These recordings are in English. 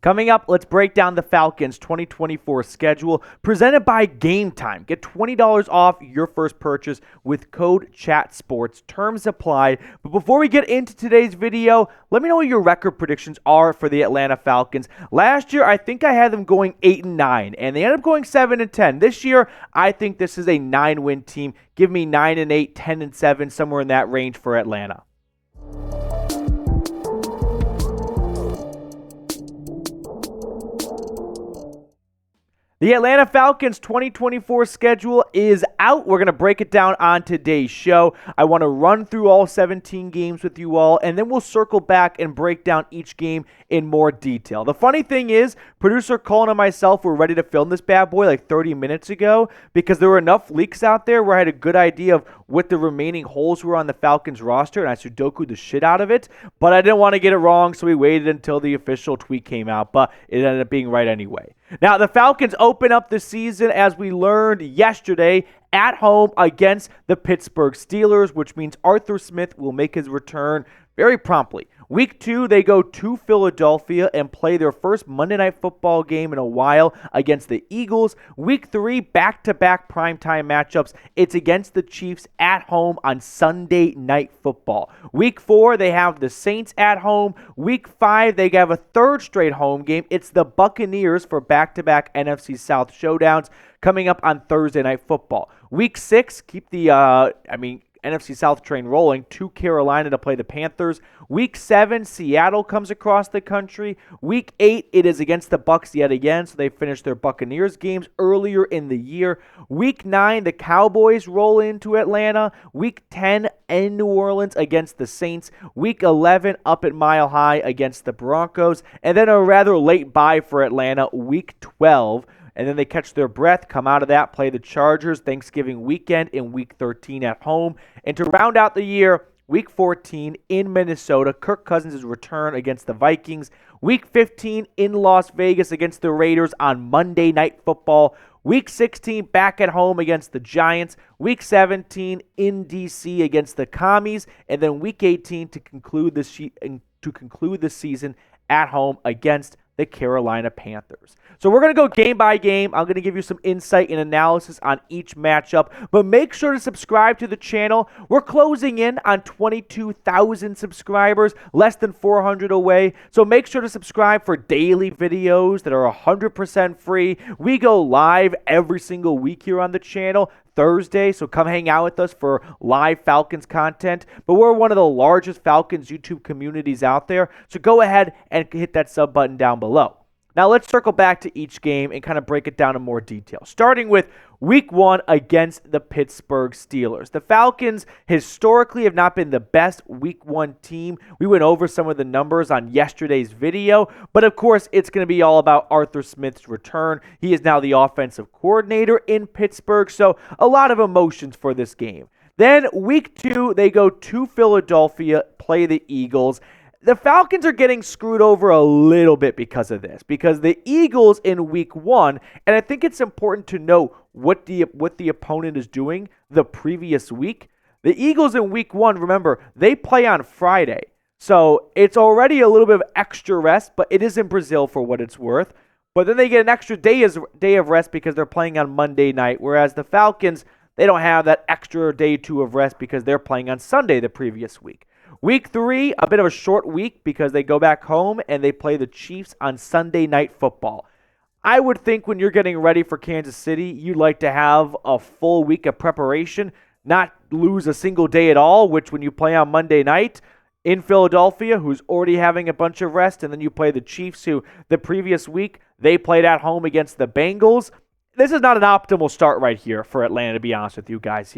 Coming up, let's break down the Falcons 2024 schedule presented by Game Time. Get $20 off your first purchase with code CHATSPORTS. Terms apply. But before we get into today's video, let me know what your record predictions are for the Atlanta Falcons. Last year, I think I had them going 8-9, and they ended up going 7-10. This year, I think this is a 9-win team. Give me 9-8, 10-7, somewhere in that range for Atlanta. The Atlanta Falcons 2024 schedule is out. We're going to break it down on today's show. I want to run through all 17 games with you all, and then we'll circle back and break down each game in more detail. The funny thing is, producer Colin and myself were ready to film this bad boy like 30 minutes ago because there were enough leaks out there where I had a good idea of what the remaining holes were on the Falcons roster, and I Sudoku'd the shit out of it, but I didn't want to get it wrong, so we waited until the official tweet came out, but it ended up being right anyway. Now, the Falcons open up the season, as we learned yesterday, at home against the Pittsburgh Steelers, which means Arthur Smith will make his return very promptly. Week 2, they go to Philadelphia and play their first Monday Night Football game in a while against the Eagles. Week 3, back-to-back primetime matchups. It's against the Chiefs at home on Sunday Night Football. Week 4, they have the Saints at home. Week 5, they have a third straight home game. It's the Buccaneers for back-to-back NFC South showdowns coming up on Thursday Night Football. Week 6, keep the, NFC South train rolling, to Carolina to play the Panthers. Week 7, Seattle comes across the country. Week 8, it is against the Bucs yet again, so they finish their Buccaneers games earlier in the year. Week 9, the Cowboys roll into Atlanta. Week 10, in New Orleans against the Saints. Week 11, up at Mile High against the Broncos. And then a rather late bye for Atlanta, Week 12. And then they catch their breath, come out of that, play the Chargers Thanksgiving weekend in Week 13 at home. And to round out the year, Week 14 in Minnesota, Kirk Cousins' return against the Vikings. Week 15 in Las Vegas against the Raiders on Monday Night Football. Week 16 back at home against the Giants. Week 17 in D.C. against the Commies. And then Week 18 to conclude the season at home against the Carolina Panthers. So we're going to go game by game. I'm going to give you some insight and analysis on each matchup, but make sure to subscribe to the channel. We're closing in on 22,000 subscribers, less than 400 away. So make sure to subscribe for daily videos that are 100% free. We go live every single week here on the channel. Thursday, so come hang out with us for live Falcons content. But we're one of the largest Falcons YouTube communities out there, so go ahead and hit that sub button down below. Now let's circle back to each game and kind of break it down in more detail, starting with Week 1 against the Pittsburgh Steelers. The Falcons historically have not been the best Week 1 team. We went over some of the numbers on yesterday's video, but of course it's going to be all about Arthur Smith's return. He is now the offensive coordinator in Pittsburgh, so a lot of emotions for this game. Then Week 2, they go to Philadelphia, play the Eagles. The Falcons are getting screwed over a little bit because of this, because the Eagles in Week 1, and I think it's important to know what the opponent is doing the previous week. The Eagles in Week 1, remember, they play on Friday, so it's already a little bit of extra rest, but it is in Brazil for what it's worth. But then they get an extra day of rest because they're playing on Monday night, whereas the Falcons, they don't have that extra day 2 of rest because they're playing on Sunday the previous week. Week 3, a bit of a short week because they go back home and they play the Chiefs on Sunday Night Football. I would think when you're getting ready for Kansas City, you'd like to have a full week of preparation, not lose a single day at all, which when you play on Monday night in Philadelphia, who's already having a bunch of rest, and then you play the Chiefs, who the previous week, they played at home against the Bengals. This is not an optimal start right here for Atlanta, to be honest with you guys.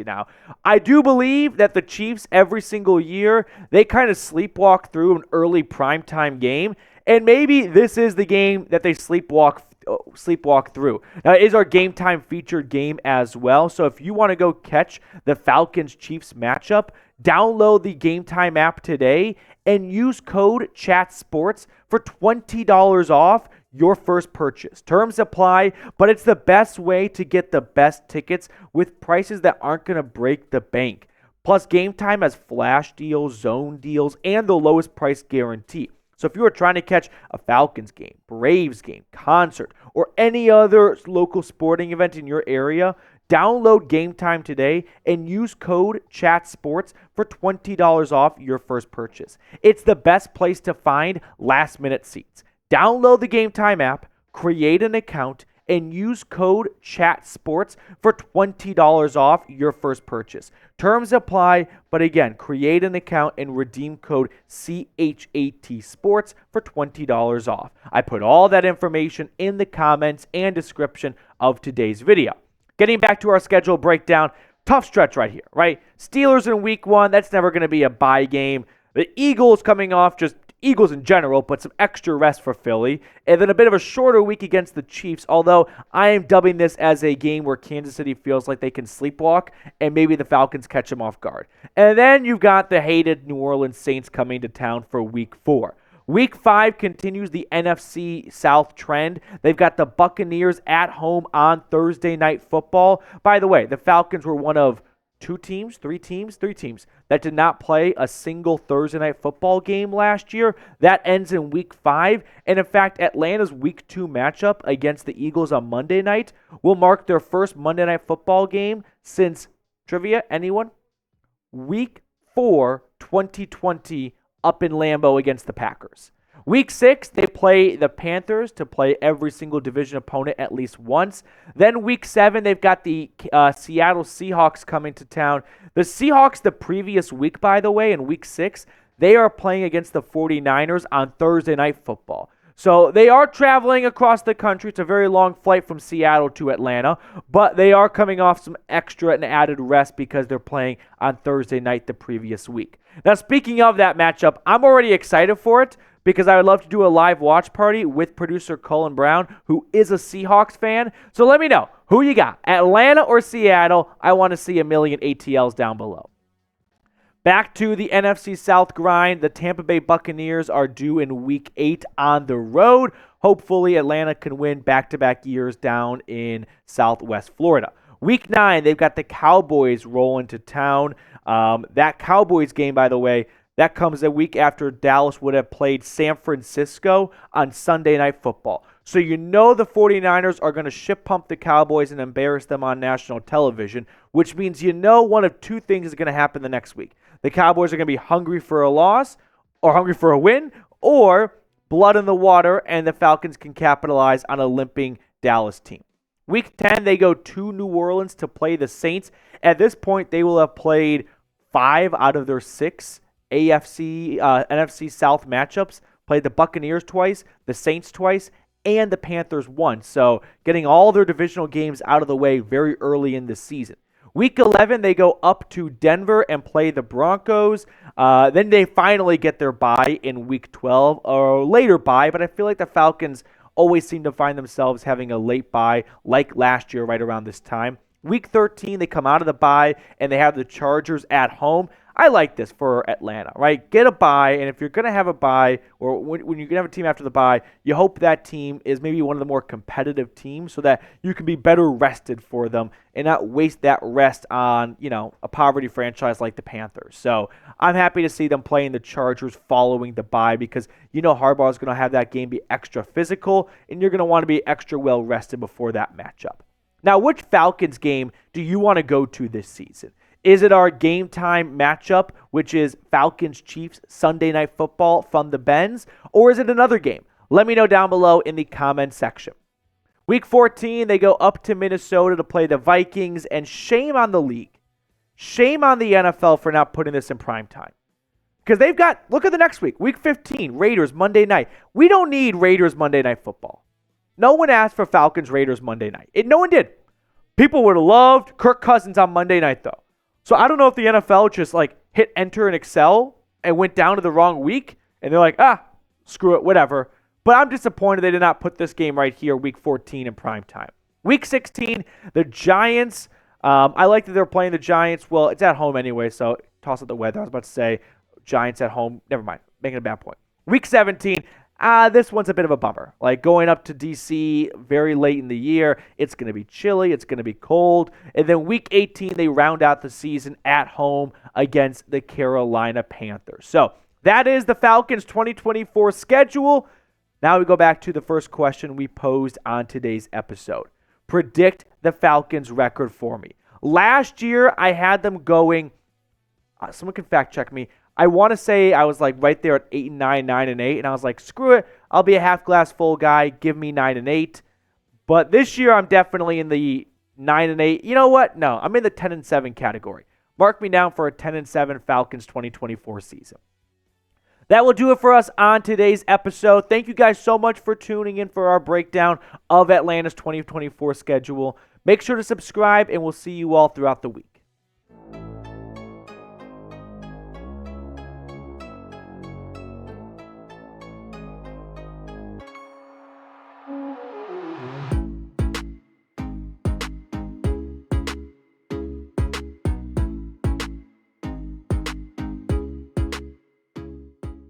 I do believe that the Chiefs every single year, they kind of sleepwalk through an early primetime game, and maybe this is the game that they sleepwalk through. Now, it is our Game Time featured game as well, so if you want to go catch the Falcons-Chiefs matchup, download the Game Time app today and use code CHATSPORTS for $20 off your first purchase. Terms apply, but it's the best way to get the best tickets with prices that aren't going to break the bank. Plus, Game Time has flash deals, zone deals, and the lowest price guarantee. So if you are trying to catch a Falcons game, Braves game, concert, or any other local sporting event in your area, download Game Time today and use code CHATSPORTS for $20 off your first purchase. It's the best place to find last-minute seats. Download the Game Time app, create an account, and use code CHATSPORTS for $20 off your first purchase. Terms apply, but again, create an account and redeem code CHAT Sports for $20 off. I put all that information in the comments and description of today's video. Getting back to our schedule breakdown, tough stretch right here, right? Steelers in week 1, that's never going to be a bye game. The Eagles coming off just Eagles in general, but some extra rest for Philly. And then a bit of a shorter week against the Chiefs, although I am dubbing this as a game where Kansas City feels like they can sleepwalk, and maybe the Falcons catch them off guard. And then you've got the hated New Orleans Saints coming to town for week 4. Week 5 continues the NFC South trend. They've got the Buccaneers at home on Thursday Night Football. By the way, the Falcons were one of three teams that did not play a single Thursday Night Football game last year. That ends in week 5. And in fact, Atlanta's week 2 matchup against the Eagles on Monday night will mark their first Monday Night Football game since, trivia, anyone? Week 4, 2020 up in Lambeau against the Packers. Week 6, they play the Panthers to play every single division opponent at least once. Then week 7, they've got the Seattle Seahawks coming to town. The Seahawks the previous week, by the way, in week 6, they are playing against the 49ers on Thursday Night Football. So they are traveling across the country. It's a very long flight from Seattle to Atlanta, but they are coming off some extra and added rest because they're playing on Thursday night the previous week. Now, speaking of that matchup, I'm already excited for it because I would love to do a live watch party with producer Colin Brown, who is a Seahawks fan. So let me know, who you got, Atlanta or Seattle? I want to see a million ATLs down below. Back to the NFC South grind. The Tampa Bay Buccaneers are due in Week 8 on the road. Hopefully, Atlanta can win back-to-back years down in Southwest Florida. Week 9, they've got the Cowboys rolling to town. That Cowboys game, by the way, that comes a week after Dallas would have played San Francisco on Sunday Night Football. So you know the 49ers are going to ship pump the Cowboys and embarrass them on national television, which means you know one of two things is going to happen the next week. The Cowboys are going to be hungry for a loss or hungry for a win, or blood in the water, and the Falcons can capitalize on a limping Dallas team. Week 10, they go to New Orleans to play the Saints. At this point, they will have played 5 out of their 6 NFC South matchups. Played the Buccaneers twice, the Saints twice, and the Panthers once. So getting all their divisional games out of the way very early in the season. Week 11, they go up to Denver and play the Broncos. Then they finally get their bye in Week 12, or later bye, but I feel like the Falcons always seem to find themselves having a late bye, like last year right around this time. Week 13, they come out of the bye, and they have the Chargers at home. I like this for Atlanta, right? Get a bye, and if you're going to have a bye, or when you're going to have a team after the bye, you hope that team is maybe one of the more competitive teams so that you can be better rested for them and not waste that rest on, a poverty franchise like the Panthers. So I'm happy to see them playing the Chargers following the bye because Harbaugh is going to have that game be extra physical, and you're going to want to be extra well rested before that matchup. Now, which Falcons game do you want to go to this season? Is it our game time matchup, which is Falcons-Chiefs Sunday Night Football from the Benz, or is it another game? Let me know down below in the comment section. Week 14, they go up to Minnesota to play the Vikings, and shame on the league. Shame on the NFL for not putting this in prime time. Because they've got, look at the next week, Week 15, Raiders Monday night. We don't need Raiders Monday Night Football. No one asked for Falcons-Raiders Monday night. No one did. People would have loved Kirk Cousins on Monday night, though. So I don't know if the NFL just hit enter in Excel and went down to the wrong week, and they're like, screw it, whatever. But I'm disappointed they did not put this game right here, Week 14 in prime time. Week 16, the Giants. I like that they're playing the Giants. Well, it's at home anyway, so toss out the weather. I was about to say Giants at home. Never mind, making a bad point. Week 17. This one's a bit of a bummer. Going up to D.C. very late in the year, it's going to be chilly, it's going to be cold. And then Week 18, they round out the season at home against the Carolina Panthers. So that is the Falcons 2024 schedule. Now we go back to the first question we posed on today's episode. Predict the Falcons record for me. Last year, I had them going, someone can fact check me. I want to say I was like right there at 8-9, 9-8, and I was like, screw it. I'll be a half glass full guy. Give me 9-8. But this year, I'm definitely in the 9-8. You know what? No, I'm in the 10-7 category. Mark me down for a 10-7 Falcons 2024 season. That will do it for us on today's episode. Thank you guys so much for tuning in for our breakdown of Atlanta's 2024 schedule. Make sure to subscribe, and we'll see you all throughout the week.